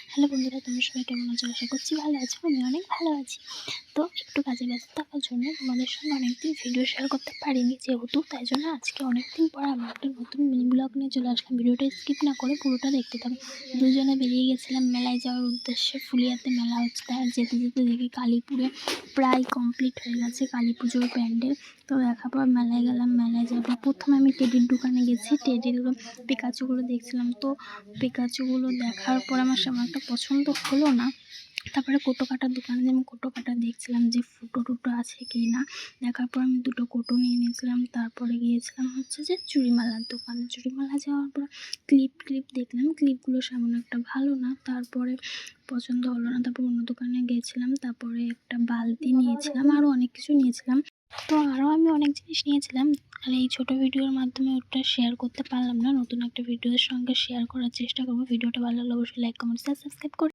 Hello বন্ধুরা, তোমরা সবাই কেমন আছো? আশা করছি ভালো আছো। আমি অনেক ভালো আছি। তো একটু কাজে ব্যস্ত থাকার জন্য তোমাদের সঙ্গে অনেকদিন ভিডিও শেয়ার করতে পারিনি যেহেতু, তাই জন্য আজকে অনেকদিন পর আমি একটা নতুন মিনি ব্লগ নিয়ে চলে আসলাম। ভিডিওটা স্কিপ না করে পুরোটা দেখতে থাকো। দুজনে বেরিয়ে গেছিলাম মেলায় যাওয়ার উদ্দেশ্যে। ফুলিয়াতে মেলা হচ্ছে, তাই যেতে যেতে দেখি কালীপুরে প্রায় কমপ্লিট হয়ে গেছে কালী পুজোর প্যান্ডেল। তো দেখার পর মেলায় গেলাম। মেলায় যাওয়ার প্রথমে আমি টেডির দোকানে গেছি। টেডিগুলো পিকাচুগুলো দেখছিলাম। তো পিকাচুগুলো দেখার পর আমার সেমন একটা পছন্দ হলো না। তারপরে কোটো কাটার দোকানে আমি কোটো কাটা দেখছিলাম যে ফুটো টুটো আছে কি না। দেখার পর আমি দুটো কোটো নিয়ে নিয়েছিলাম। তারপরে গিয়েছিলাম হচ্ছে যে চুড়িমালার দোকানে। চুড়িমালা যাওয়ার পর ক্লিপ দেখলাম। ক্লিপগুলো সেমন একটা ভালো না, তারপরে পছন্দ হলো না। তারপর অন্য দোকানে গিয়েছিলাম। তারপরে একটা বালতি নিয়েছিলাম, আরও অনেক কিছু নিয়েছিলাম। তো আরও আমি অনেক জিনিস নিয়েছিলাম, আর এই ছোটো ভিডিওর মাধ্যমে ওটা শেয়ার করতে পারলাম না। নতুন একটা ভিডিওর সঙ্গে শেয়ার করার চেষ্টা করবো। ভিডিওটা ভালো লাগলে অবশ্যই লাইক, কমেন্ট, সাবস্ক্রাইব করে